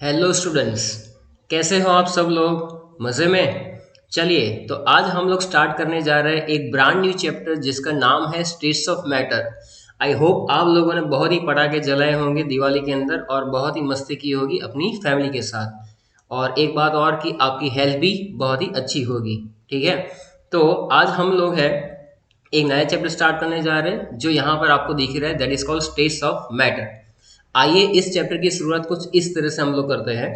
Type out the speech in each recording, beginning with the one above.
Hello students. कैसे हो आप सब लोग? मज़े में? चलिए तो आज हम लोग स्टार्ट करने जा रहे हैं एक ब्रांड न्यू चैप्टर जिसका नाम है states of matter. I hope आप लोगों ने बहुत ही पटाखे जलाए होंगे दिवाली के अंदर और बहुत ही मस्ती की होगी अपनी फैमिली के साथ। और एक बात और कि आपकी हेल्थ भी बहुत ही अच्छी होगी। ठीक है, तो आज हम लोग है एक नया चैप्टर स्टार्ट करने जा रहे हैं जो यहाँ पर आपको दिख रहा है, that is called states of matter. आइए इस चैप्टर की शुरुआत कुछ इस तरह से हम लोग करते हैं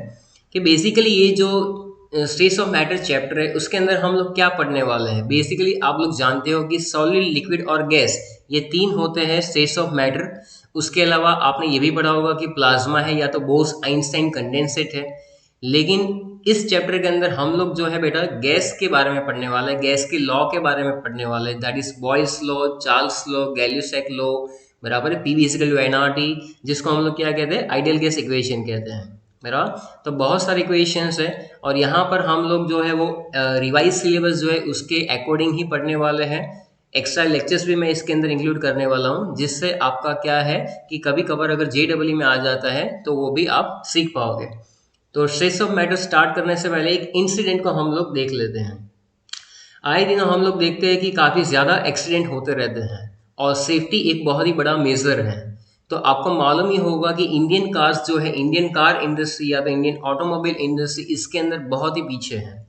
कि बेसिकली ये जो स्टेट्स ऑफ मैटर चैप्टर है उसके अंदर हम लोग क्या पढ़ने वाले हैं। बेसिकली आप लोग जानते हो कि सॉलिड, लिक्विड और गैस, ये तीन होते हैं स्टेट्स ऑफ मैटर। उसके अलावा आपने ये भी पढ़ा होगा कि प्लाज्मा है या तो बोस आइंस्टाइन कंडेंसेट है। लेकिन इस चैप्टर के अंदर हम लोग जो है बेटा गैस के बारे में पढ़ने वाले हैं, गैस के लॉ के बारे में पढ़ने वाले हैं, that is Boyle's law, Charles law, Gay Lussac law, बराबर है, पी इक्वल टू एनआरटी, जिसको हम लोग क्या कहते हैं, आइडियल गैस इक्वेशन कहते हैं। बराबर, तो बहुत सारे इक्वेशंस है और यहाँ पर हम लोग जो है वो रिवाइज सिलेबस जो है उसके अकॉर्डिंग ही पढ़ने वाले हैं। एक्स्ट्रा लेक्चर्स भी मैं इसके अंदर इंक्लूड करने वाला हूँ जिससे आपका क्या है कि कभी कभार अगर जेडब्ल्यू में आ जाता है तो वो भी आप सीख पाओगे। तो स्ट्रेस ऑफ मैटर स्टार्ट करने से पहले एक इंसिडेंट को हम लोग देख लेते हैं। आए दिन हम लोग देखते हैं कि काफ़ी ज़्यादा एक्सीडेंट होते रहते हैं और सेफ्टी एक बहुत ही बड़ा मेजर है। तो आपको मालूम ही होगा कि इंडियन कार्स जो है, इंडियन कार इंडस्ट्री या तो इंडियन ऑटोमोबाइल इंडस्ट्री इसके अंदर बहुत ही पीछे है।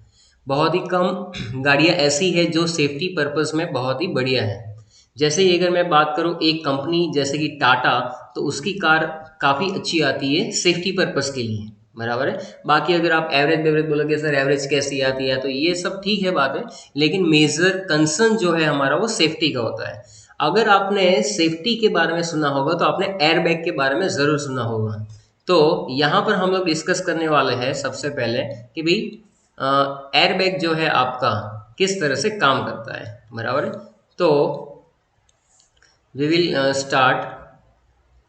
बहुत ही कम गाड़ियाँ ऐसी है जो सेफ्टी पर्पस में बहुत ही बढ़िया है। जैसे ही अगर मैं बात करूँ एक कंपनी जैसे कि टाटा, तो उसकी कार काफ़ी अच्छी आती है सेफ्टी पर्पस के लिए। बराबर है। बाकी अगर आप एवरेज बेवरेज बोलोगे सर एवरेज कैसी आती है, तो ये सब ठीक है बात है, लेकिन मेजर कंसर्न जो है हमारा वो सेफ्टी का होता है। अगर आपने सेफ्टी के बारे में सुना होगा तो आपने एयरबैग के बारे में ज़रूर सुना होगा। तो यहाँ पर हम लोग डिस्कस करने वाले हैं सबसे पहले कि भाई एयरबैग जो है आपका किस तरह से काम करता है। बराबर है। तो we will start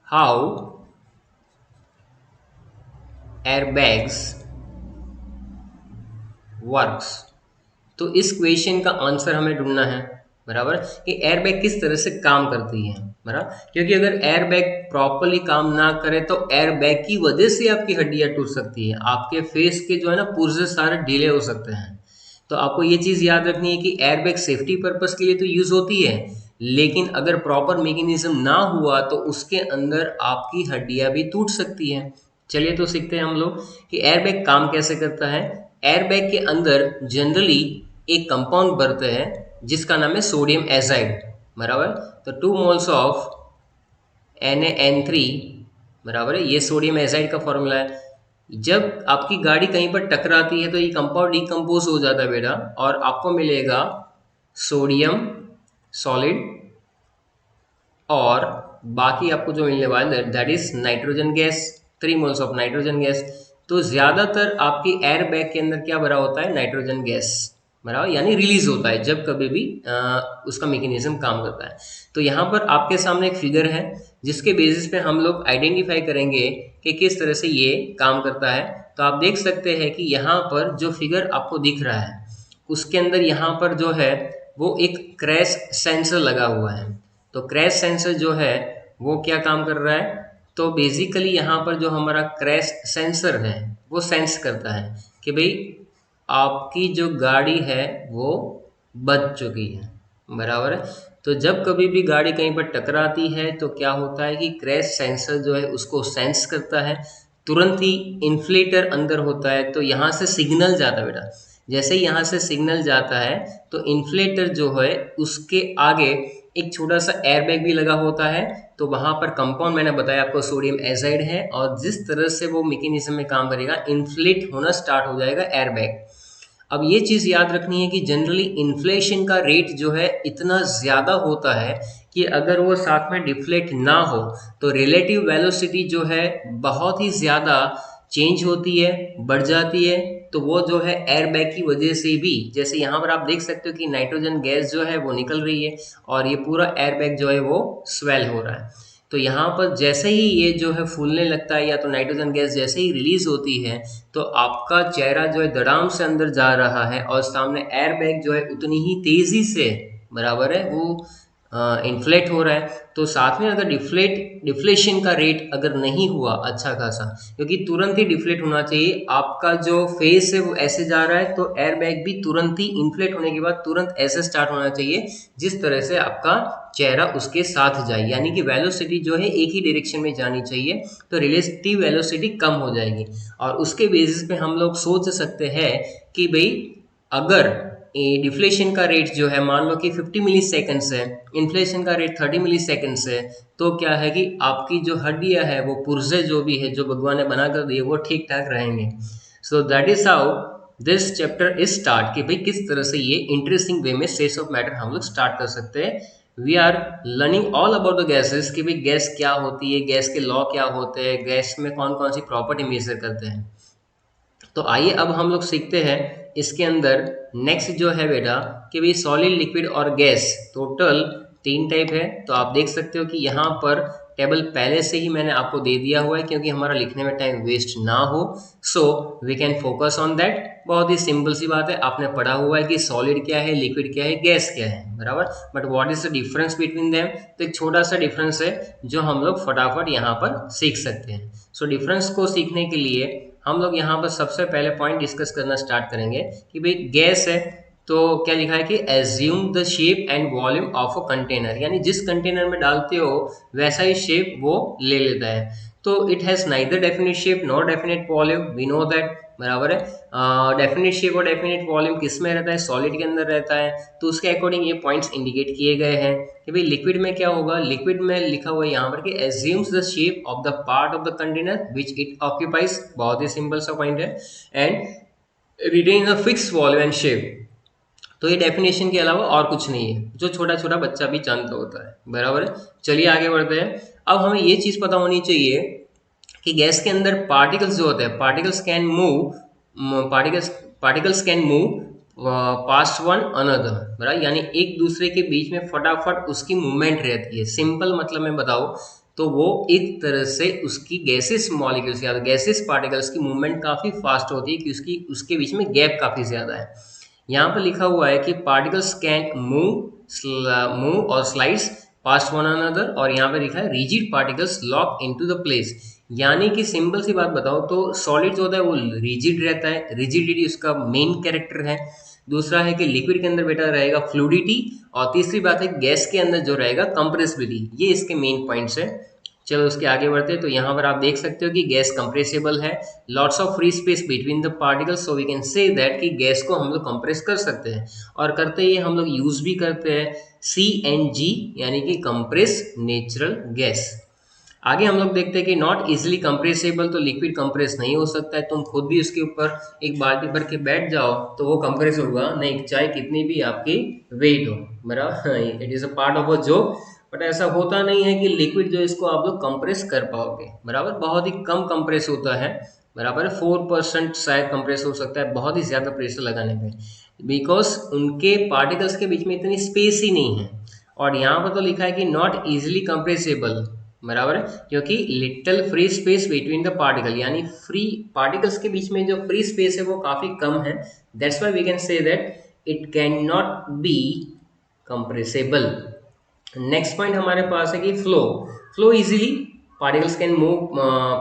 how airbags works. तो इस क्वेश्चन का आंसर हमें ढूंढना है। बराबर, कि एयरबैग किस तरह से काम करती है। बराबर, क्योंकि अगर एयरबैग प्रॉपरली काम ना करे तो एयरबैग की वजह से आपकी हड्डियां टूट सकती है, आपके फेस के जो है ना पुर्जे सारे ढीले हो सकते हैं। तो आपको ये चीज़ याद रखनी है कि एयरबैग सेफ्टी पर्पस के लिए तो यूज़ होती है, लेकिन अगर प्रॉपर मैकेनिज्म ना हुआ तो उसके अंदर आपकी हड्डियां भी टूट सकती हैं। चलिए तो सीखते हैं हम लोग कि एयरबैग काम कैसे करता है। एयरबैग के अंदर जनरली एक कंपाउंड बनते हैं जिसका नाम है सोडियम एजाइड। बराबर, तो 2 मोल्स ऑफ Na N3, बराबर है, ये सोडियम एजाइड का फॉर्मूला है। जब आपकी गाड़ी कहीं पर टकराती है तो ये कंपाउंड डिकम्पोज हो जाता है बेटा, और आपको मिलेगा सोडियम सॉलिड और बाकी आपको जो मिलने वाला है that is nitrogen gas, 3 moles of nitrogen gas. तो ज़्यादातर आपकी एयर बैग के अंदर क्या भरा होता है, नाइट्रोजन गैस, बराबर, यानी रिलीज होता है जब कभी भी उसका मैकेनिज्म काम करता है। तो यहाँ पर आपके सामने एक फिगर है जिसके बेसिस पे हम लोग आइडेंटिफाई करेंगे कि किस तरह से ये काम करता है। तो आप देख सकते हैं कि यहाँ पर जो फिगर आपको दिख रहा है उसके अंदर यहाँ पर जो है वो एक क्रैश सेंसर लगा हुआ है। तो क्रैश सेंसर जो है वो क्या काम कर रहा है, तो बेसिकली यहाँ पर जो हमारा क्रैश सेंसर है वो सेंस करता है कि भाई आपकी जो गाड़ी है वो बच चुकी है। बराबर है। तो जब कभी भी गाड़ी कहीं पर टकराती है तो क्या होता है कि क्रैश सेंसर जो है उसको सेंस करता है, तुरंत ही इन्फ्लेटर अंदर होता है तो यहाँ से सिग्नल जाता है बेटा। जैसे ही यहाँ से सिग्नल जाता है तो इन्फ्लेटर जो है उसके आगे एक छोटा सा एयरबैग भी लगा होता है। तो वहाँ पर कंपाउंड मैंने बताया आपको सोडियम एजाइड है, और जिस तरह से वो मैकेनिज्म में काम करेगा इन्फ्लेट होना स्टार्ट हो जाएगा एयरबैग। अब ये चीज़ याद रखनी है कि जनरली इन्फ्लेशन का रेट जो है इतना ज़्यादा होता है कि अगर वो साथ में डिफ्लेक्ट ना हो तो रिलेटिव वेलोसिटी जो है बहुत ही ज़्यादा चेंज होती है, बढ़ जाती है। तो वो जो है एयरबैग की वजह से भी, जैसे यहाँ पर आप देख सकते हो कि नाइट्रोजन गैस जो है वो निकल रही है और ये पूरा एयरबैग जो है वो स्वेल हो रहा है। तो यहाँ पर जैसे ही ये जो है फूलने लगता है या तो नाइट्रोजन गैस जैसे ही रिलीज होती है तो आपका चेहरा जो है धड़ाम से अंदर जा रहा है और सामने एयरबैग जो है उतनी ही तेजी से, बराबर है, वो इन्फ्लेट हो रहा है, तो साथ में अगर डिफ्लेशन का रेट अगर नहीं हुआ अच्छा खासा, क्योंकि तुरंत ही डिफ्लेट होना चाहिए, आपका जो फेस है वो ऐसे जा रहा है तो एयर बैग भी तुरंत ही इन्फ्लेट होने के बाद तुरंत ऐसे स्टार्ट होना चाहिए जिस तरह से आपका चेहरा उसके साथ जाए, यानी कि वेलोसिटी जो है एक ही डायरेक्शन में जानी चाहिए, तो रिलेटिव वेलोसिटी कम हो जाएगी। और उसके बेसिस पे हम लोग सोच सकते हैं कि भाई अगर डिफ्लेशन का रेट जो है मान लो कि 50 मिली सेकेंड्स है, इन्फ्लेशन का रेट 30 मिली सेकेंड्स है, तो क्या है कि आपकी जो हड्डियां है वो पुर्जे जो भी है जो भगवान ने बना कर दिए वो ठीक ठाक रहेंगे। So that is how this chapter is start कि भाई किस तरह से ये इंटरेस्टिंग वे में स्टेट्स ऑफ मैटर हम लोग स्टार्ट कर सकते हैं। We are learning all about the gases कि भाई गैस क्या होती है, गैस के लॉ क्या होते हैं, गैस में कौन कौन सी प्रॉपर्टी मेजर करते हैं। तो आइए अब हम लोग सीखते हैं इसके अंदर नेक्स्ट जो है बेटा कि भाई सॉलिड लिक्विड और गैस टोटल 3 टाइप है। तो आप देख सकते हो कि यहाँ पर टेबल पहले से ही मैंने आपको दे दिया हुआ है क्योंकि हमारा लिखने में टाइम वेस्ट ना हो, so we can focus on that. बहुत ही सिंपल सी बात है, आपने पढ़ा हुआ है कि सॉलिड क्या है, लिक्विड क्या है, गैस क्या है, बराबर। But what is the difference between them, तो एक छोटा सा डिफरेंस है जो हम लोग फटाफट यहाँ पर सीख सकते हैं। सो डिफरेंस को सीखने के लिए हम लोग यहाँ पर सबसे पहले पॉइंट डिस्कस करना स्टार्ट करेंगे कि भाई गैस है तो क्या लिखा है कि assume the shape and volume of a container, यानी जिस कंटेनर में डालते हो वैसा ही शेप वो ले लेता है। तो it has neither definite shape nor definite volume, we know that, बराबर है। डेफिनेट शेप और डेफिनेट वॉल्यूम किस में रहता है, सॉलिड के अंदर रहता है। तो उसके अकॉर्डिंग ये पॉइंट्स इंडिकेट किए गए हैं कि भाई लिक्विड में क्या होगा। लिक्विड में लिखा हुआ है यहाँ पर कि assumes the shape of the part of the container which it occupies, बहुत ही सिंपल सा पॉइंट है, and retain a fix volume and shape. तो ये डेफिनेशन के अलावा और कुछ नहीं है, जो छोटा छोटा बच्चा भी जानता होता है, बराबर है। चलिए आगे बढ़ते हैं। अब हमें ये चीज पता होनी चाहिए कि गैस के अंदर पार्टिकल्स जो होते हैं, particles particles can move past one another, बराबर, यानी एक दूसरे के बीच में फटाफट उसकी मूवमेंट रहती है। सिंपल मतलब मैं बताऊं तो वो एक तरह से उसकी गैसेस मॉलिक्यूल्स या गैसेस पार्टिकल्स की मूवमेंट काफी फास्ट होती है क्योंकि उसके बीच में गैप काफी ज्यादा है। यहाँ पर लिखा हुआ है कि पार्टिकल्स कैन मूव और स्लाइड्स पास्ट वन अनदर, और यहाँ पे लिखा है rigid particles lock into the place, यानी कि सिंपल सी बात बताओ तो सॉलिड जो होता है वो रिजिड रहता है, रिजिडिटी उसका मेन कैरेक्टर है। दूसरा है कि लिक्विड के अंदर बेटा रहेगा फ्लूडिटी, और तीसरी बात है गैस के अंदर जो रहेगा कंप्रेसिबिलिटी। ये इसके मेन पॉइंट्स है। चलो उसके आगे बढ़ते हैं। तो यहाँ पर आप देख सकते हो कि गैस कंप्रेसिबल है, lots of free space between the particles, so we can say that कि गैस को हम लोग कंप्रेस कर सकते हैं, और करते ही हम लोग यूज भी करते हैं CNG, यानी कि कंप्रेस नेचुरल गैस। आगे हम लोग देखते हैं कि नॉट इजिली कंप्रेसेबल, तो लिक्विड कंप्रेस नहीं हो सकता है। तुम खुद भी उसके ऊपर एक बाल्टी भर के बैठ जाओ तो वो कंप्रेस होगा नहीं, चाहे कितनी भी आपकी वेट हो, बराबर। It is a part of a job, but ऐसा होता नहीं है कि लिक्विड जो इसको आप लोग कंप्रेस कर पाओगे, बराबर। बहुत ही कम कंप्रेस होता है, बराबर। 4% शायद कंप्रेस हो सकता है बहुत ही ज्यादा प्रेशर लगाने पे, बिकॉज उनके पार्टिकल्स के बीच में इतनी स्पेस ही नहीं है। और यहाँ पर तो लिखा है कि नॉट इजिली कंप्रेसेबल, बराबर है, क्योंकि little free space between the particle, यानी फ्री पार्टिकल्स के बीच में जो फ्री स्पेस है वो काफी कम है। That's why we can say that it can not be compressible. Next point हमारे पास है कि flow easily particles can move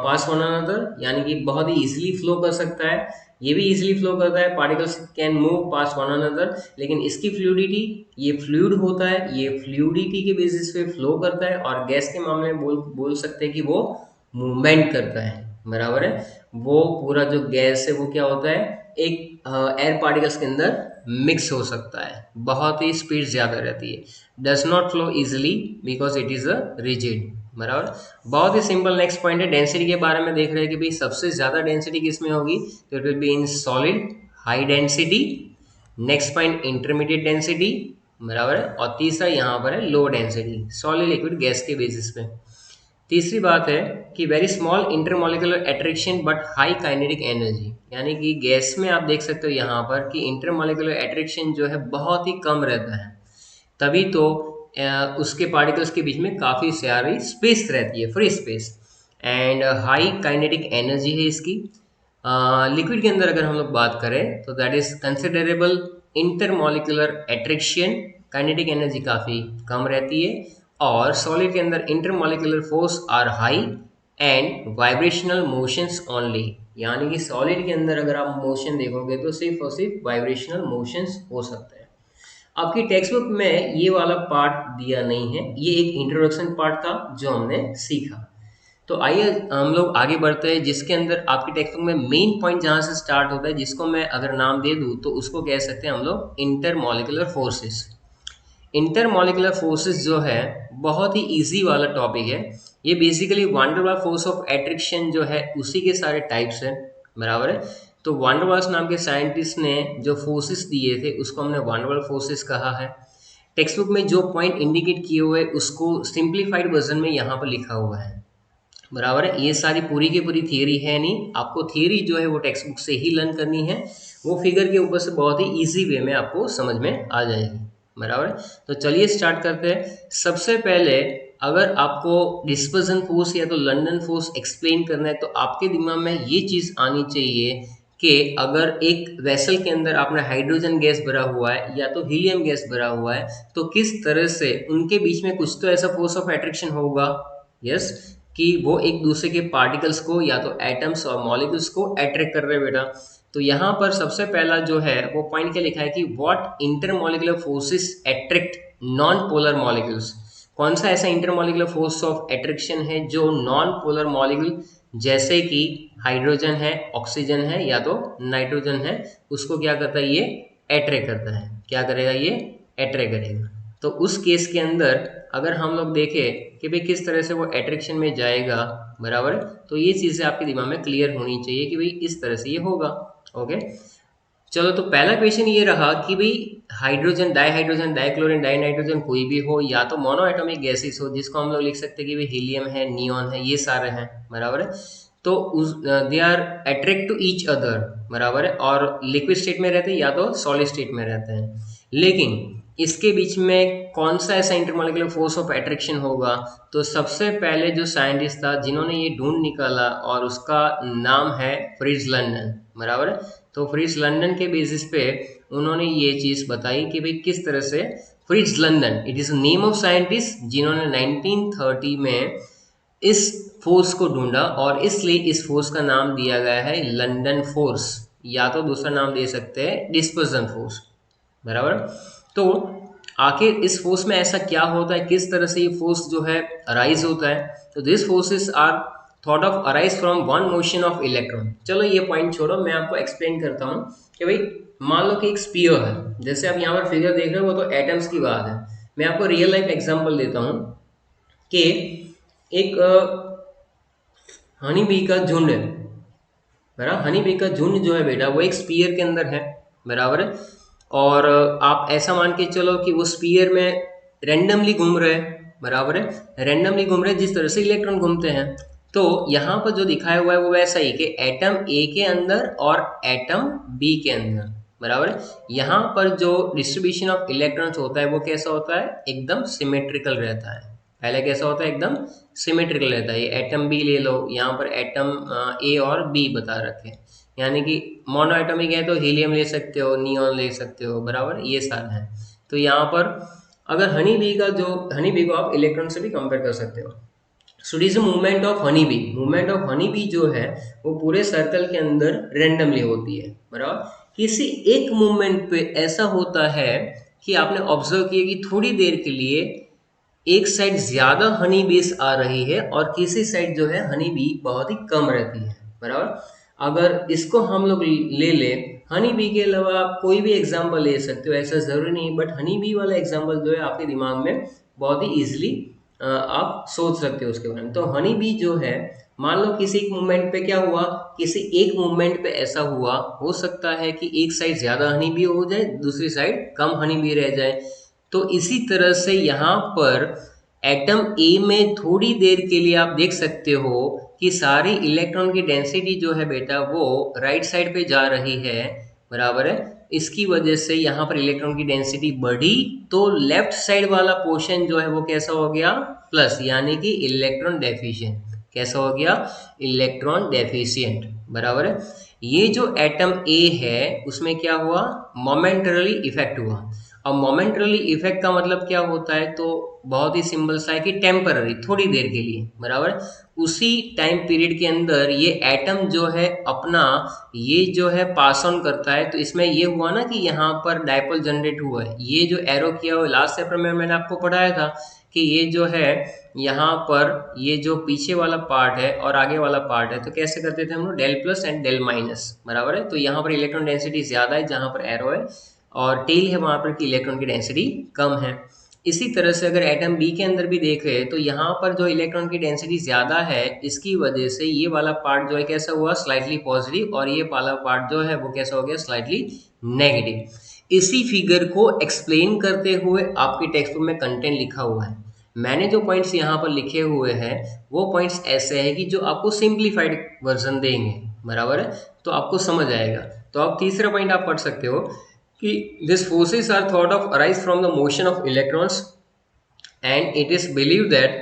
past one another, यानी कि बहुत ही इजीली फ्लो कर सकता है। ये भी इजीली फ्लो करता है, particles can move past one another, लेकिन इसकी फ्लूइडिटी, ये फ्लूइड होता है, ये फ्लूइडिटी के बेसिस पे फ्लो करता है। और गैस के मामले में बोल सकते हैं कि वो मूवमेंट करता है, बराबर है। वो पूरा जो गैस है वो क्या होता है, एक एयर पार्टिकल्स के अंदर मिक्स हो सकता है, बहुत ही स्पीड ज्यादा रहती है। Does not flow easily because it is a rigid, बराबर। बहुत ही सिंपल नेक्स्ट पॉइंट है, डेंसिटी के बारे में देख रहे हैं कि भाई सबसे ज्यादा डेंसिटी किस में होगी, तो it will be in solid high density. Next point intermediate density, बराबर है। और तीसरा यहाँ पर है low density, solid liquid gas के बेसिस पे। तीसरी बात है कि very small intermolecular attraction but high kinetic energy, यानी कि गैस में आप देख सकते हो यहाँ पर कि इंटरमोलिकुलर अट्रैक्शन जो है बहुत ही कम रहता है, तभी तो उसके पार्टिकल्स के बीच में काफ़ी सारी स्पेस रहती है, free space, and high kinetic energy है इसकी। लिक्विड के अंदर अगर हम लोग बात करें तो that is considerable intermolecular attraction kinetic energy काफ़ी कम रहती है, और सॉलिड के अंदर intermolecular force are high and vibrational motions only, यानी कि सॉलिड के अंदर अगर आप मोशन देखोगे तो सिर्फ और सिर्फ वाइब्रेशनल मोशंस हो सकते हैं। आपकी टेक्स्ट बुक में ये वाला पार्ट दिया नहीं है, ये एक इंट्रोडक्शन पार्ट था जो हमने सीखा। तो आइए हम लोग आगे बढ़ते हैं, जिसके अंदर आपकी टेक्स्ट बुक में मेन पॉइंट जहाँ से स्टार्ट होता है, जिसको मैं अगर नाम दे दूँ तो उसको कह सकते हैं हम लोग इंटरमॉलिक्यूलर फोर्सेस। इंटरमॉलिक्यूलर फोर्सेस जो है बहुत ही इजी वाला टॉपिक है। ये basically van der Waals force of attraction जो है उसी के सारे टाइप्स हैं, बराबर है। तो वान डेर वाल्स नाम के साइंटिस्ट ने जो फोर्सेस दिए थे उसको हमने वान डेर वाल्स फोर्सेस कहा है। टेक्स्ट बुक में जो पॉइंट इंडिकेट किए हुए उसको सिंप्लीफाइड वर्जन में यहाँ पर लिखा हुआ है, बराबर है। ये सारी पूरी की पूरी थियरी है नहीं, आपको थियरी जो है वो टेक्स्ट बुक से ही लर्न करनी है, वो फिगर के ऊपर से बहुत ही इजी वे में आपको समझ में आ जाएगी, बराबर है। तो चलिए स्टार्ट करते हैं। सबसे पहले अगर आपको डिस्पर्जन फोर्स या तो लंदन फोर्स एक्सप्लेन करना है तो आपके दिमाग में ये चीज़ आनी चाहिए कि अगर एक वेसल के अंदर आपने हाइड्रोजन गैस भरा हुआ है या तो हीलियम गैस भरा हुआ है तो किस तरह से उनके बीच में कुछ तो ऐसा फोर्स ऑफ अट्रैक्शन होगा, यस, कि वो एक दूसरे के पार्टिकल्स को या तो एटम्स और मॉलिक्यूल्स को अट्रैक्ट कर रहे हैं बेटा। तो यहाँ पर सबसे पहला जो है वो पॉइंट क्या लिखा है कि what intermolecular forces attract non polar molecules. कौन सा ऐसा इंटरमॉलिक्यूलर फोर्स ऑफ अट्रैक्शन है जो नॉन पोलर मॉलिक्यूल जैसे कि हाइड्रोजन है, ऑक्सीजन है या तो नाइट्रोजन है, उसको क्या करता है, ये अट्रैक्ट करता है। क्या करेगा, ये अट्रैक्ट करेगा। तो उस केस के अंदर अगर हम लोग देखें कि भाई किस तरह से वो अट्रैक्शन में जाएगा, बराबर है, तो ये चीज़ें आपके दिमाग में क्लियर होनी चाहिए कि भाई इस तरह से ये होगा। ओके, चलो तो पहला क्वेश्चन ये रहा कि भाई हाइड्रोजन, डाइहाइड्रोजन, डाइक्लोरीन, डाइनाइट्रोजन कोई भी हो या तो मोनो एटॉमिक गैसेस हो, जिसको हम लोग लिख सकते हैं कि भाई हीलियम है, नियॉन है, ये सारे हैं, बराबर है। तो उस they are attract to each other, बराबर है, और लिक्विड स्टेट में रहते हैं या तो सॉलिड स्टेट में रहते हैं। लेकिन इसके बीच में कौन सा ऐसा इंटरमॉलिक्यूलर फोर्स ऑफ अट्रैक्शन होगा, तो सबसे पहले जो साइंटिस्ट था जिन्होंने ये ढूंढ निकाला और उसका नाम है फ्रिट्ज लंडन, बराबर है। तो फ्रिट्ज लंडन के बेसिस पे उन्होंने ये चीज़ बताई कि भाई किस तरह से Fritz London, it is name of scientist जिन्होंने 1930 में इस फोर्स को ढूंढा और इसलिए इस फोर्स का नाम दिया गया है लंदन फोर्स, या तो दूसरा नाम दे सकते हैं डिस्पर्जन फोर्स, बराबर। तो आखिर इस फोर्स में ऐसा क्या होता है, किस तरह से ये फोर्स जो है अराइज होता है, तो this forces are thought of arise from one motion of electron. चलो ये पॉइंट छोड़ो, मैं आपको एक्सप्लेन करता हूँ कि भाई मान लो कि एक स्पीयर है, जैसे आप यहाँ पर फिगर देख रहे हो वो तो एटम्स की बात है। मैं आपको रियल लाइफ एग्जाम्पल देता हूँ कि एक हनी बी का झुंड है, बराबर। हनी बी का झुंड जो है बेटा वो एक स्पीयर के अंदर है, बराबर है। और आप ऐसा मान के चलो कि वो स्पीयर में रेंडमली घूम रहे हैं, बराबर है, रेंडमली घूम रहे हैं जिस तरह से इलेक्ट्रॉन घूमते हैं। तो यहाँ पर जो दिखाया हुआ है वो वैसा ही कि एटम ए के अंदर और एटम बी के अंदर, बराबर है। यहाँ पर जो डिस्ट्रीब्यूशन ऑफ इलेक्ट्रॉन्स होता है वो कैसा होता है, एकदम सिमेट्रिकल रहता है। पहले कैसा होता है, एकदम सिमेट्रिकल रहता है। ये एटम बी ले लो, यहाँ पर एटम ए और बी बता रखे, यानी कि मोनो एटॉमिक है तो हीलियम ले सकते हो, नियॉन ले सकते हो, बराबर, ये सारा है। तो यहाँ पर अगर हनी बी का जो, हनी बी को आप इलेक्ट्रॉन से भी कंपेयर कर सकते हो। So it is movement of honey bee. Movement of honey bee जो है वो पूरे सर्कल के अंदर रेंडमली होती है, बराबर। किसी एक मूवमेंट पे ऐसा होता है कि आपने ऑब्जर्व किया कि थोड़ी देर के लिए एक साइड ज्यादा हनी बीस आ रही है और किसी साइड जो है हनी बी बहुत ही कम रहती है, बराबर। अगर इसको हम लोग ले लें, हनी बी के अलावा आप कोई भी एग्जांपल ले सकते हो, ऐसा जरूरी नहीं, बट हनी बी वाला एग्जांपल जो है आपके दिमाग में बहुत ही इजीली आप सोच सकते हो उसके बारे में। तो हनी बी जो है, मान लो किसी एक मूवमेंट पे क्या हुआ, किसी एक मूवमेंट पे ऐसा हुआ, हो सकता है कि एक साइड ज्यादा हनी बी हो जाए, दूसरी साइड कम हनी बी रह जाए। तो इसी तरह से यहाँ पर एटम ए में थोड़ी देर के लिए आप देख सकते हो कि सारी इलेक्ट्रॉन की डेंसिटी जो है बेटा वो राइट साइड पे जा रही है, बराबर है। इसकी वजह से यहाँ पर इलेक्ट्रॉन की डेंसिटी बढ़ी तो लेफ्ट साइड वाला पोर्शन जो है वो कैसा हो गया, प्लस, यानी कि इलेक्ट्रॉन डेफिशिएंट। कैसा हो गया, इलेक्ट्रॉन डेफिशिएंट, बराबर है। ये जो एटम ए है उसमें क्या हुआ, मोमेंटरली इफेक्ट हुआ। और मोमेंटरली इफेक्ट का मतलब क्या होता है, तो बहुत ही सिंपल सा है कि टेम्पररी, थोड़ी देर के लिए, बराबर। उसी टाइम पीरियड के अंदर ये एटम जो है अपना ये जो है पास ऑन करता है। तो इसमें ये हुआ ना कि यहाँ पर डायपोल जनरेट हुआ है, ये जो एरो किया हुआ लास्ट चैप्टर में मैंने आपको पढ़ाया था कि ये जो है यहाँ पर ये जो पीछे वाला पार्ट है और आगे वाला पार्ट है, तो कैसे करते थे हम लोग, del plus and del minus, बराबर है। तो यहाँ पर इलेक्ट्रॉन डेंसिटी ज्यादा है जहाँ पर एरो है, और टेल है वहां पर कि इलेक्ट्रॉन की डेंसिटी कम है। इसी तरह से अगर एटम बी के अंदर भी देखें तो यहाँ पर जो इलेक्ट्रॉन की डेंसिटी ज्यादा है, इसकी वजह से ये वाला पार्ट जो है कैसा हुआ, स्लाइटली पॉजिटिव, और ये वाला पार्ट जो है वो कैसा हो गया, स्लाइटली नेगेटिव। इसी फिगर को एक्सप्लेन करते हुए आपकी टेक्स्ट बुक में कंटेंट लिखा हुआ है। मैंने जो पॉइंट्स यहाँ पर लिखे हुए हैं वो पॉइंट्स ऐसे हैं कि जो आपको सिंप्लीफाइड वर्जन देंगे, बराबर है, तो आपको समझ आएगा। तो आप तीसरा पॉइंट आप पढ़ सकते हो कि these forces are thought of arise from the motion of electrons, and it is believed that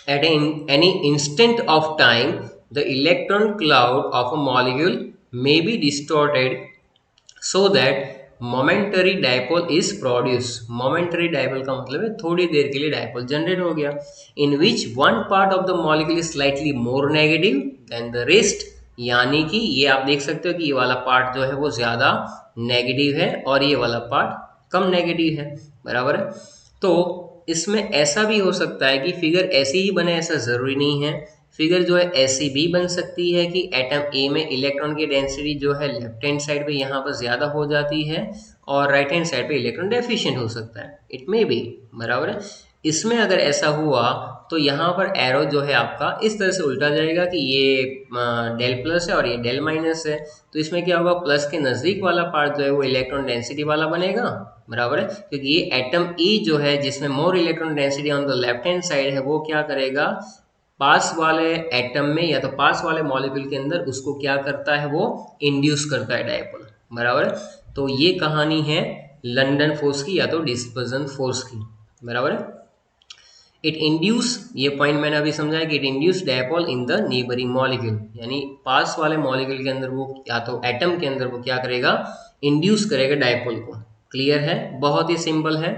at any instant of time the electron cloud of a molecule may be distorted so that momentary dipole is produced। momentary dipole का मतलब है थोड़ी देर के लिए dipole generate हो गया, in which one part of the molecule is slightly more negative than the rest। यानी कि ये आप देख सकते हो कि ये वाला पार्ट जो है वो ज्यादा नेगेटिव है और ये वाला पार्ट कम नेगेटिव है, बराबर है। तो इसमें ऐसा भी हो सकता है कि फिगर ऐसी ही बने, ऐसा जरूरी नहीं है। फिगर जो है ऐसी भी बन सकती है कि एटम ए में इलेक्ट्रॉन की डेंसिटी जो है लेफ्ट हैंड साइड पे यहाँ पर ज्यादा हो जाती है और राइट हैंड साइड पे इलेक्ट्रॉन डेफिशिएंट हो सकता है, इट मे बी, बराबर है। इसमें अगर ऐसा हुआ तो यहाँ पर एरो जो है आपका इस तरह से उल्टा जाएगा कि ये डेल प्लस है और ये डेल माइनस है। तो इसमें क्या होगा, प्लस के नजदीक वाला पार्ट जो है वो इलेक्ट्रॉन डेंसिटी वाला बनेगा, बराबर है, क्योंकि ये एटम ई जो है जिसमें more electron density on the left hand side है, वो क्या करेगा, पास वाले एटम में या तो पास वाले मॉलिक्यूल के अंदर उसको क्या करता है, वो इंड्यूस करता है डायपोल, बराबर है। तो ये कहानी है लंदन फोर्स की या तो डिस्पर्जन फोर्स की, बराबर है। इट इंड्यूस, ये पॉइंट मैंने अभी समझाया कि it induce dipole in the neighbouring molecule, यानी पास वाले मॉलिक्यूल के अंदर वो या तो एटम के अंदर वो क्या करेगा, इंड्यूस करेगा डायपोल को। क्लियर है, बहुत ही सिंपल है।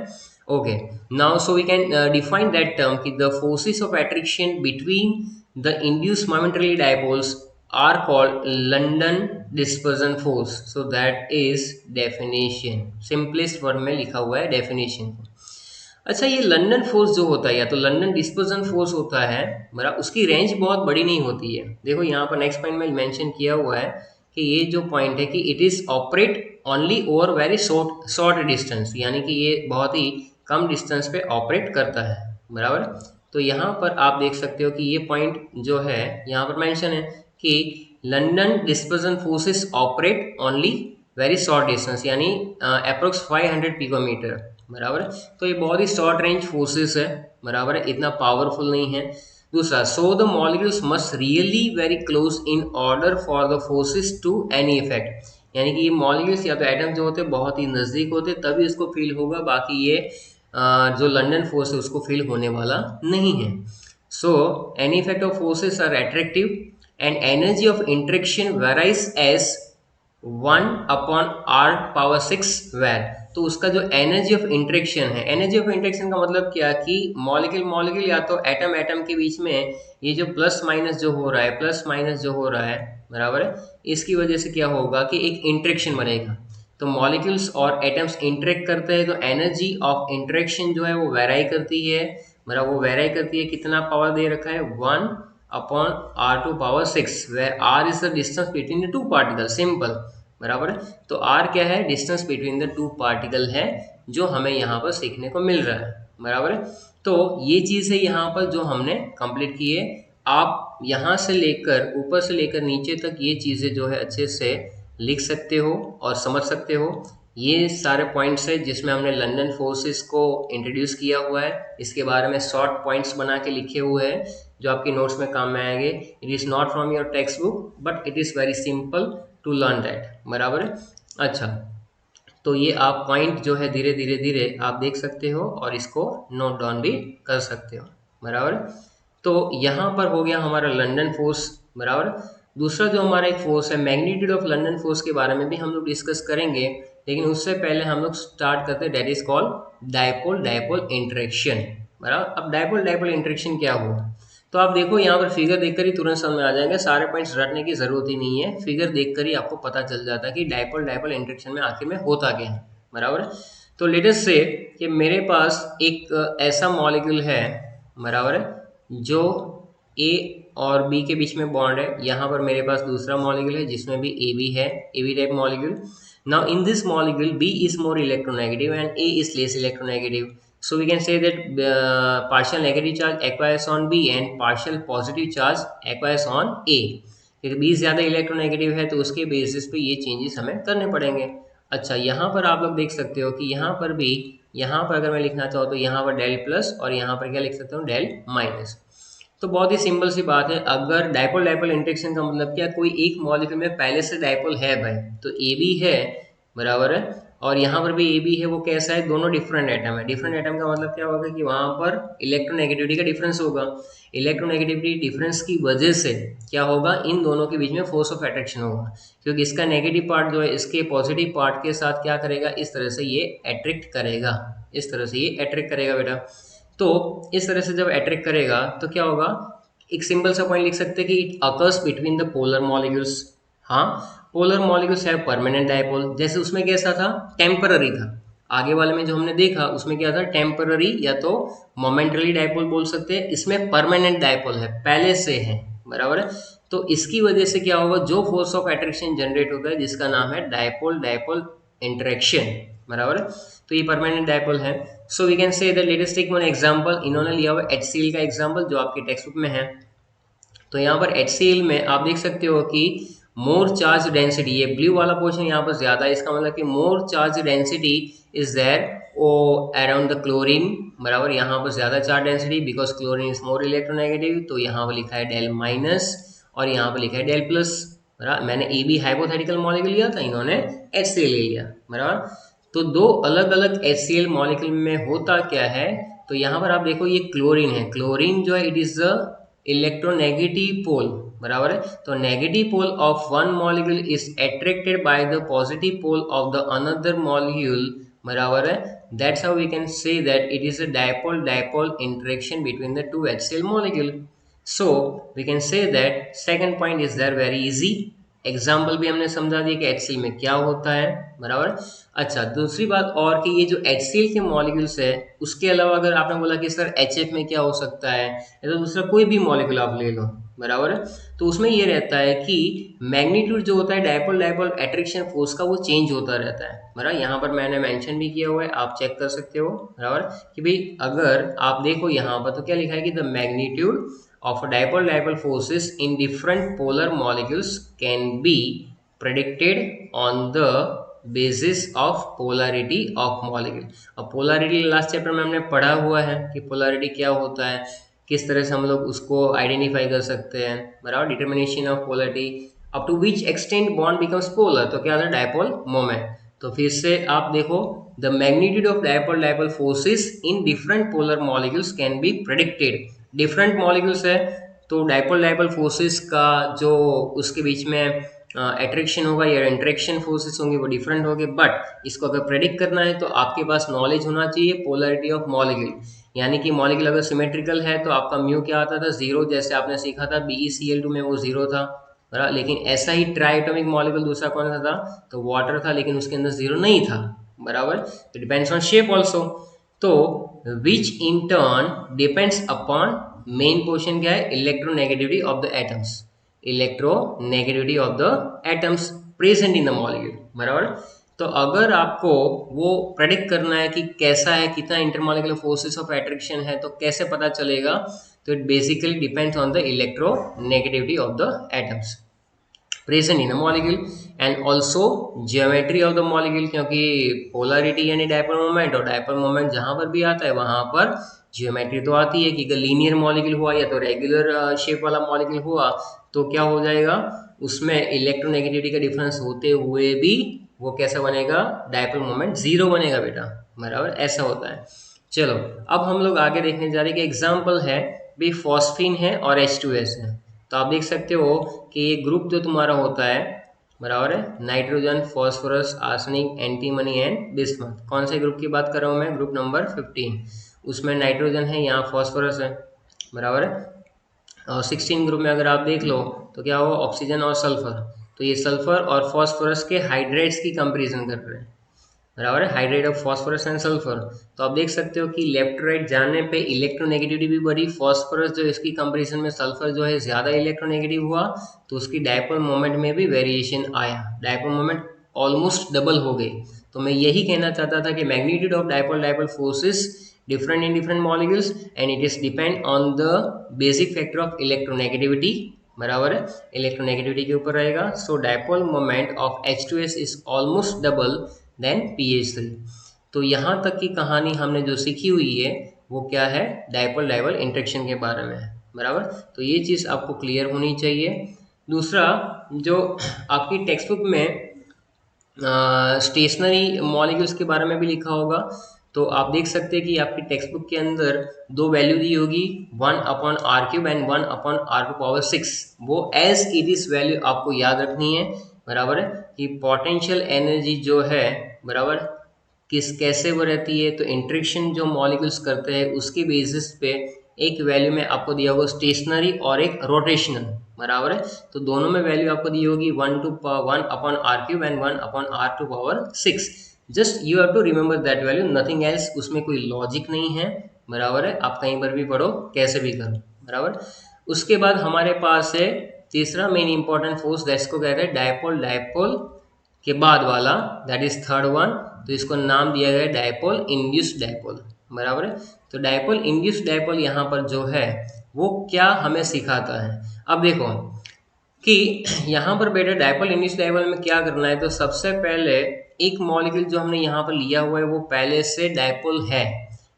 Okay, now so we can define that term कि the forces of attraction between the induced momentary dipoles are called London dispersion force। so that is definition, simplest word में लिखा हुआ है definition को। अच्छा, ये लंदन फोर्स जो होता है या तो लंदन डिस्पर्जन फोर्स होता है, बराबर, उसकी रेंज बहुत बड़ी नहीं होती है। देखो यहाँ पर नेक्स्ट पॉइंट में मेंशन किया हुआ है कि ये जो पॉइंट है कि it is operate only over very short distance, यानी कि ये बहुत ही कम डिस्टेंस पे ऑपरेट करता है, बराबर। तो यहाँ पर आप देख सकते हो कि ये पॉइंट जो है यहाँ पर मेंशन है कि London dispersion forces operate only very short distance, यानी अप्रोक्स 500 पिकोमीटर, बराबर है। तो ये बहुत ही शॉर्ट रेंज फोर्सेस है, बराबर है, इतना पावरफुल नहीं है। दूसरा, so the molecules must really very close in order for the forces to any effect, यानी कि ये मॉलिक्यूल्स या तो एटम जो होते हैं बहुत ही नजदीक होते तभी उसको फील होगा, बाकी ये जो लंदन फोर्स है उसको फील होने वाला नहीं है। So any effect of forces are attractive and energy of interaction varies as 1/r⁶, where, तो उसका जो एनर्जी ऑफ इंटरेक्शन है, एनर्जी ऑफ इंटरेक्शन का मतलब क्या कि मॉलिक्यूल मॉलिक्यूल या तो एटम एटम के बीच में ये जो प्लस माइनस जो हो रहा है, प्लस माइनस जो हो रहा है, बराबर है, इसकी वजह से क्या होगा कि एक इंटरेक्शन बनेगा। तो मॉलिक्यूल्स और एटम्स इंटरेक्ट करते हैं तो एनर्जी ऑफ इंटरेक्शन जो है वो वेराई करती है, बराबर, वो वेराई करती है। कितना पावर दे रखा है, 1/r⁶, where r is the distance between the two particle, simple, बराबर है। तो r क्या है, distance between the two particle है, जो हमें यहाँ पर सीखने को मिल रहा है, बराबर है। तो ये चीज़ है यहाँ पर जो हमने कंप्लीट की है। आप यहाँ से लेकर ऊपर से लेकर नीचे तक ये चीज़ें जो है अच्छे से लिख सकते हो और समझ सकते हो। ये सारे पॉइंट्स है जिसमें हमने लंदन फोर्सेस को इंट्रोड्यूस किया हुआ है, इसके बारे में शॉर्ट पॉइंट्स बना के लिखे हुए हैं जो आपकी नोट्स में काम में आएंगे। It is not from your text book but it is very simple to learn that, बराबर है। अच्छा, तो ये आप पॉइंट जो है धीरे धीरे धीरे आप देख सकते हो और इसको नोट डाउन भी कर सकते हो, बराबर। तो यहाँ पर हो गया हमारा लंदन फोर्स, बराबर। दूसरा जो हमारा एक फोर्स है, मैग्नीट्यूड ऑफ लंदन फोर्स के बारे में भी हम लोग डिस्कस करेंगे। लेकिन उससे पहले हम लोग स्टार्ट करते हैं, that is called dipole dipole interaction. बराबर, अब डायपोल डायपोल इंटरेक्शन क्या हुआ, तो आप देखो यहाँ पर फिगर देखकर ही तुरंत समझ में आ जाएंगे, सारे पॉइंट्स रटने की जरूरत ही नहीं है, फिगर देखकर ही आपको पता चल जाता है कि डायपोल डायपोल इंटरेक्शन में आखिर में होता क्या है। बराबर, तो लेट अस से कि मेरे पास एक ऐसा मॉलिक्यूल है, बराबर है, जो ए और बी के बीच में बॉन्ड है। यहाँ पर मेरे पास दूसरा मॉलिक्यूल है जिसमें भी ए बी है, A B type molecule. Now in this molecule B is more electronegative and A is less electronegative, so we can say that partial negative charge acquires on B and partial positive charge acquires on A, क्योंकि B ज़्यादा electronegative है तो उसके basis पे ये changes हमें करने पड़ेंगे। अच्छा, यहाँ पर आप लोग देख सकते हो कि यहाँ पर भी, यहाँ पर अगर मैं लिखना चाहूँ तो यहाँ पर डेल प्लस और यहाँ पर क्या लिख सकता हूँ, डेल माइनस। तो बहुत ही सिंपल सी बात है, अगर डायपोल डायपोल इंटरेक्शन का मतलब क्या, कोई एक मॉलिक्यूल में पहले से डायपोल है भाई, तो ए बी है, बराबर है, और यहाँ पर भी ए बी है, वो कैसा है, दोनों डिफरेंट एटम है। डिफरेंट एटम का मतलब क्या होगा कि वहाँ पर इलेक्ट्रोनेगेटिविटी का डिफरेंस होगा। इलेक्ट्रोनेगेटिविटी डिफरेंस की वजह से क्या होगा, इन दोनों के बीच में फोर्स ऑफ अट्रैक्शन होगा, क्योंकि इसका नेगेटिव पार्ट जो है इसके पॉजिटिव पार्ट के साथ क्या करेगा, इस तरह से ये अट्रैक्ट करेगा, इस तरह से ये अट्रैक्ट करेगा बेटा। तो इस तरह से जब अट्रैक्ट करेगा तो क्या होगा, एक सिंपल सा पॉइंट लिख सकते हैं कि it occurs between the polar molecules. हाँ, polar molecules have permanent dipole, जैसे उसमें कैसा था, टेम्पररी था। आगे वाले में जो हमने देखा उसमें क्या था, टेम्पररी या तो मोमेंटरी डायपोल बोल सकते हैं, इसमें परमानेंट डायपोल है, पहले से है, बराबर है। तो इसकी वजह से क्या होगा, जो फोर्स ऑफ अट्रैक्शन जनरेट होता है जिसका नाम है डायपोल डायपोल इंटरेक्शन, बराबर है, तो ये परमानेंट डायपोल है। So we can say that, let us take one example. इन्होंने लिया हुआ HCl का एग्जांपल जो आपकी टेक्स्ट बुक में है। तो यहाँ पर HCl में आप देख सकते हो कि मोर चार्ज डेंसिटी, ये ब्लू वाला पोर्शन यहाँ पर ज्यादा है, इसका मतलब कि more charge density is there oh around the chlorine, बराबर, यहाँ पर ज्यादा charge density because chlorine is more electronegative, तो यहाँ पर लिखा है डेल माइनस और यहाँ पर लिखा है डेल प्लस, बराबर। मैंने ए बी हाइपोथेटिकल मॉलिक्यूल लिया था, इन्होंने HCl ले लिया, बराबर। तो दो अलग अलग HCl मॉलिक्यूल में होता क्या है, तो यहाँ पर आप देखो ये क्लोरीन है, क्लोरीन जो है it is the electronegative pole, बराबर है। तो negative pole of one molecule is attracted by the positive pole of the another molecule, बराबर है। That's how we can say that it is a dipole dipole interaction between the two HCl molecule. So we can say that second point is there very easy, example भी हमने समझा दिया कि HCl में क्या होता है, बराबर। अच्छा, दूसरी बात और कि ये जो HCl के मॉलिक्यूल्स है उसके अलावा अगर आपने बोला कि सर HF में क्या हो सकता है, या तो दूसरा कोई भी मॉलिक्यूल आप ले लो, बराबर है, तो उसमें ये रहता है कि मैग्नीट्यूड जो होता है डायपोल डायपोल अट्रैक्शन फोर्स का वो चेंज होता रहता है, बराबर। यहाँ पर मैंने मेंशन भी किया हुआ है, आप चेक कर सकते हो, बराबर, कि भाई अगर आप देखो यहाँ पर तो क्या लिखा है कि the magnitude of dipole dipole forces in different polar molecules can be predicted on the basis of polarity of molecule। अब polarity लास्ट चैप्टर में हमने पढ़ा हुआ है कि polarity क्या होता है, किस तरह से हम लोग उसको आइडेंटिफाई कर सकते हैं, बराबर। Determination of polarity, up to which extent bond becomes polar, तो क्या होता है, डायपोल मोमेंट। तो फिर से आप देखो, the magnitude of dipole dipole forces in different polar molecules can be predicted. Different molecules है तो डायपोल डायपोल फोर्सेस का जो उसके बीच में अट्रैक्शन होगा या इंटरेक्शन फोर्सेस होंगे वो डिफरेंट होंगे, बट इसको अगर प्रेडिक्ट करना है तो आपके पास नॉलेज होना चाहिए पोलरिटी ऑफ मॉलिक्यूल, यानी कि मॉलिक्यूल अगर सिमेट्रिकल है तो आपका म्यू क्या आता था, जीरो, जैसे आपने सीखा था BeCl2 में वो जीरो था, बराबर। लेकिन ऐसा ही ट्राइएटॉमिक मॉलिक्यूल दूसरा कौन सा था, तो वाटर था, लेकिन उसके अंदर जीरो नहीं था, बराबर। तो डिपेंड्स ऑन शेप ऑल्सो। तो which in turn depends upon, main portion क्या है, electronegativity of the atoms, electronegativity of the atoms present in the molecule, बराबर। तो अगर आपको वो प्रेडिक्ट करना है कि कैसा है, कितना इंटरमॉलिक्यूलर फोर्सेस ऑफ अट्रैक्शन है, तो कैसे पता चलेगा, तो it basically depends on the electronegativity of the atoms present in a molecule and also geometry of the molecule, क्योंकि पोलरिटी यानी डायपोल मोमेंट, और डायपोल मोमेंट जहां पर भी आता है वहां पर ज्योमेट्री तो आती है कि अगर लीनियर मॉलिक्यूल हुआ या तो रेगुलर शेप वाला मॉलिक्यूल हुआ तो क्या हो जाएगा, उसमें इलेक्ट्रोनेगेटिविटी का डिफरेंस होते हुए भी वो कैसा बनेगा, डायपोल मोमेंट जीरो बनेगा बेटा, बराबर, ऐसा होता है। चलो अब हम लोग आगे देखने जा रहे हैं कि एग्जाम्पल है भी फॉस्फीन है और H2S है। तो आप देख सकते हो कि ये ग्रुप जो तुम्हारा होता है बराबर है, nitrogen, phosphorus, arsenic, antimony and bismuth. कौन से ग्रुप की बात कर रहा हूँ मैं? Group number 15। उसमें नाइट्रोजन है, यहाँ फॉस्फोरस है, बराबर है। और 16 ग्रुप में अगर आप देख लो तो क्या होगा? ऑक्सीजन और सल्फर। तो ये सल्फर और फॉस्फोरस के हाइड्रेट्स की कंपेरिजन कर रहे हैं, बराबर है, hydrate of phosphorus and sulphur. तो आप देख सकते हो कि लेफ्ट राइट जाने पे इलेक्ट्रोनेगेटिविटी भी बढ़ी। फॉस्फोरस जो इसकी कंपेरिजन में सल्फर जो है ज़्यादा इलेक्ट्रोनेगेटिव हुआ, तो उसकी डायपोल मोमेंट में भी वेरिएशन आया, डायपोल मोमेंट ऑलमोस्ट डबल हो गई। तो मैं यही कहना चाहता था कि magnitude of dipole dipole forces different in different molecules and it is depend on the basic factor of electronegativity, बराबर है, इलेक्ट्रोनेगेटिविटी के ऊपर रहेगा। So dipole moment of H2S is almost double than PH3। तो यहाँ तक की कहानी हमने जो सीखी हुई है वो क्या है? डायपोल डायपोल इंटरेक्शन के बारे में है, बराबर। तो ये चीज़ आपको क्लियर होनी चाहिए। दूसरा, जो आपकी टेक्स्ट बुक में स्टेशनरी मॉलिक्यूल्स के बारे में भी लिखा होगा, तो आप देख सकते हैं कि आपकी टेक्स्ट बुक के अंदर दो वैल्यू दी होगी, 1/r³ एंड 1/r⁴ वो एज इट इज वैल्यू आपको याद रखनी है, बराबर है, कि पोटेंशियल एनर्जी जो है, बराबर, कैसे वो रहती है। तो इंटरेक्शन जो मॉलिक्यूल्स करते हैं उसके बेसिस पे एक वैल्यू में आपको दिया होगा स्टेशनरी और एक रोटेशनल, बराबर है। तो दोनों में वैल्यू आपको दी होगी 1/r³ and 1/r⁴ just you have to remember that value, nothing else. उसमें कोई लॉजिक नहीं है, बराबर है, आप कहीं पर भी पढ़ो, कैसे भी करो, बराबर। उसके बाद हमारे पास है तीसरा मेन इंपॉर्टेंट फोर्स, जिसको कहते हैं डायपोल डायपोल के बाद वाला, दैट इज थर्ड वन। तो इसको नाम दिया गया डायपोल इंड्यूस्ड डायपोल, बराबर है। तो डायपोल इंड्यूस्ड डायपोल यहाँ पर जो है वो क्या हमें सिखाता है? अब देखो कि यहाँ पर बेटा डायपोल इंड्यूस्ड डायपोल में क्या करना है। तो सबसे पहले एक मॉलिक्यूल जो हमने यहाँ पर लिया हुआ है वो पहले से डायपोल है,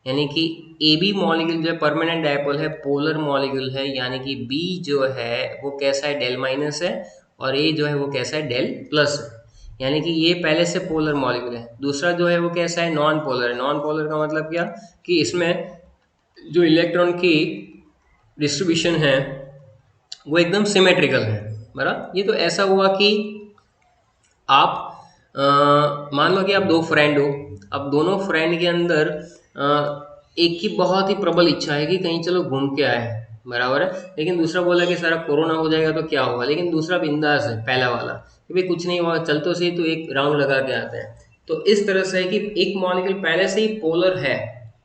यानी कि AB मॉलिक्यूल जो है परमानेंट डायपोल है, पोलर मॉलिक्यूल है, यानी कि B जो है वो कैसा है? डेल माइनस है, और A जो है वो कैसा है? डेल प्लस है, यानी कि ये पहले से पोलर मॉलिक्यूल है। दूसरा जो है वो कैसा है? नॉन पोलर है। नॉन पोलर का मतलब क्या? कि इसमें जो इलेक्ट्रॉन की डिस्ट्रीब्यूशन है वो एकदम सिमेट्रिकल है, बराबर। ये तो ऐसा हुआ कि आप मान लो कि आप दो फ्रेंड हो, अब दोनों फ्रेंड के अंदर एक की बहुत ही प्रबल इच्छा है कि कहीं चलो घूम के आए, बराबर है, लेकिन दूसरा बोला कि सारा कोरोना हो जाएगा तो क्या होगा, लेकिन दूसरा बिंदास है, पहला वाला, कि भाई कुछ नहीं हुआ, चल तो सही, तो एक राउंड लगा के आते हैं। तो इस तरह से है कि एक मॉलिक्यूल पहले से ही पोलर है,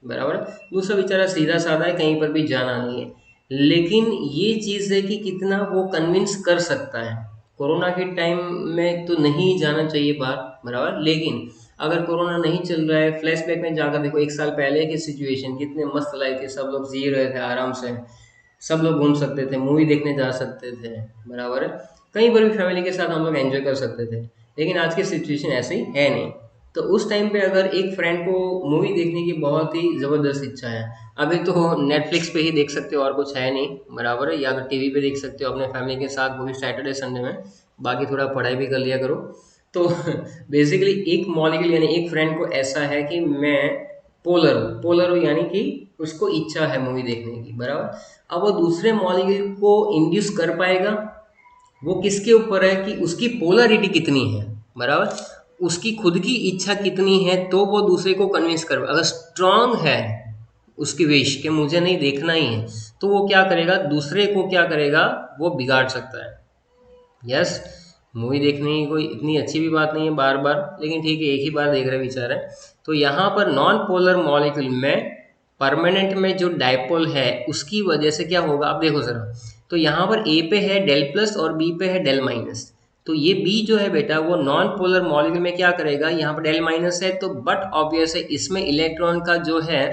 बराबर, दूसरा बेचारा सीधा साधा है, कहीं पर भी जाना नहीं है। लेकिन ये चीज़ है कि कितना वो कन्विंस कर सकता है। कोरोना के टाइम में तो नहीं जाना चाहिए बाहर, बराबर, लेकिन अगर कोरोना नहीं चल रहा है, फ्लैशबैक में जाकर देखो, एक साल पहले की सिचुएशन कितने मस्त लाइफ थी, सब लोग जी रहे थे आराम से, सब लोग घूम सकते थे, मूवी देखने जा सकते थे, बराबर है, कहीं पर भी फैमिली के साथ हम लोग एंजॉय कर सकते थे। लेकिन आज की सिचुएशन ऐसी है नहीं। तो उस टाइम पे अगर एक फ्रेंड को मूवी देखने की बहुत ही ज़बरदस्त इच्छा है, अभी तो नेटफ्लिक्स पे ही देख सकते हो, और कुछ है नहीं, बराबर है, या तो टीवी पे देख सकते हो अपने फैमिली के साथ, वो भी सैटरडे संडे में, बाकी थोड़ा पढ़ाई भी कर लिया करो। तो बेसिकली एक मॉलिक्यूल यानी एक फ्रेंड को ऐसा है कि मैं पोलर हूँ, यानी कि उसको इच्छा है मूवी देखने की, बराबर। अब वो दूसरे मॉलिक्यूल को इंड्यूस कर पाएगा, वो किसके ऊपर है कि उसकी पोलरिटी कितनी है, बराबर, उसकी खुद की इच्छा कितनी है, तो वो दूसरे को कन्विंस कर। अगर स्ट्रांग है उसकी विश कि मुझे नहीं देखना ही है, तो वो क्या करेगा? दूसरे को क्या करेगा? वो बिगाड़ सकता है। यस, मूवी देखने की कोई इतनी अच्छी भी बात नहीं है बार बार, लेकिन ठीक है, एक ही बार देख रहे बेचारे। तो यहाँ पर नॉन पोलर मॉलिक्यूल में परमानेंट में जो डायपोल है उसकी वजह से क्या होगा, आप देखो जरा। तो यहाँ पर ए पे है डेल प्लस और बी पे है डेल माइनस। तो ये बी जो है बेटा वो नॉन पोलर मॉलिक्यूल में क्या करेगा? यहाँ पर डेल माइनस है, तो बट ऑब्वियस है इसमें इलेक्ट्रॉन का जो है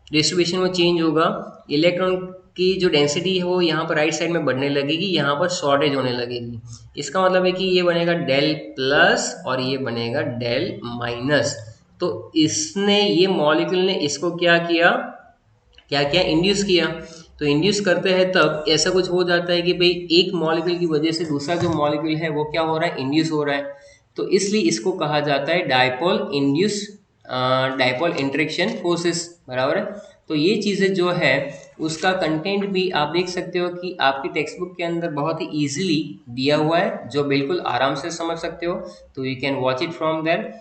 डिस्ट्रीब्यूशन वो चेंज होगा। इलेक्ट्रॉन की जो डेंसिटी है वो यहाँ पर राइट साइड में बढ़ने लगेगी, यहाँ पर शॉर्टेज होने लगेगी। इसका मतलब है कि ये बनेगा डेल प्लस और ये बनेगा डेल माइनस। तो इसने, ये मॉलिक्यूल ने इसको क्या किया, क्या किया? इंड्यूस किया। तो इंड्यूस करते हैं तब ऐसा कुछ हो जाता है कि भाई एक मॉलिक्यूल की वजह से दूसरा जो मॉलिक्यूल है वो क्या हो रहा है? इंड्यूस हो रहा है। तो इसलिए इसको कहा जाता है dipole induce dipole interaction forces, बराबर है। तो ये चीज़ें जो है उसका कंटेंट भी आप देख सकते हो कि आपकी टेक्स्ट बुक के अंदर बहुत ही इजीली दिया हुआ है, जो बिल्कुल आराम से समझ सकते हो। तो you can watch it from there.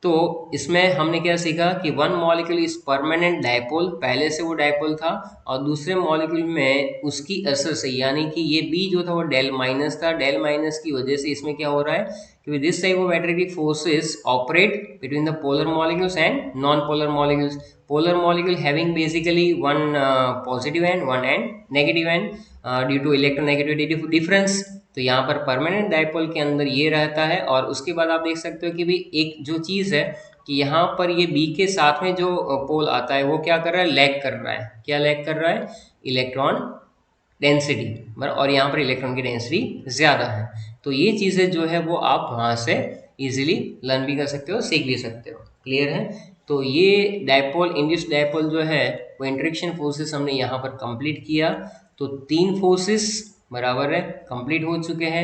तो इसमें हमने क्या सीखा कि one molecule is permanent dipole, पहले से वो डायपोल था, और दूसरे मॉलिक्यूल में उसकी असर से, यानी कि ये बी जो था वो डेल माइनस था, डेल माइनस की वजह से इसमें क्या हो रहा है कि this type of attractive forces operate between the polar molecules and non polar molecules. Polar molecule having basically one positive and one and negative and due to electronegativity difference. तो यहाँ पर परमानेंट डायपोल के अंदर ये रहता है। और उसके बाद आप देख सकते हो कि भी एक जो चीज़ है कि यहाँ पर ये बी के साथ में जो पोल आता है वो क्या कर रहा है, लैग कर रहा है। क्या लैग कर रहा है, इलेक्ट्रॉन डेंसिटी, बराबर, और यहाँ पर इलेक्ट्रॉन की डेंसिटी ज़्यादा है। तो ये चीज़ें जो है वो आप वहाँ से इजीली लर्न भी कर सकते हो, सीख भी सकते हो। क्लियर है। तो ये डायपोल, इंड्यूस्ड डायपोल जो है वो इंटरेक्शन फोर्सेस हमने यहाँ पर कंप्लीट किया। तो 3 फोर्सेस बराबर है कंप्लीट हो चुके हैं।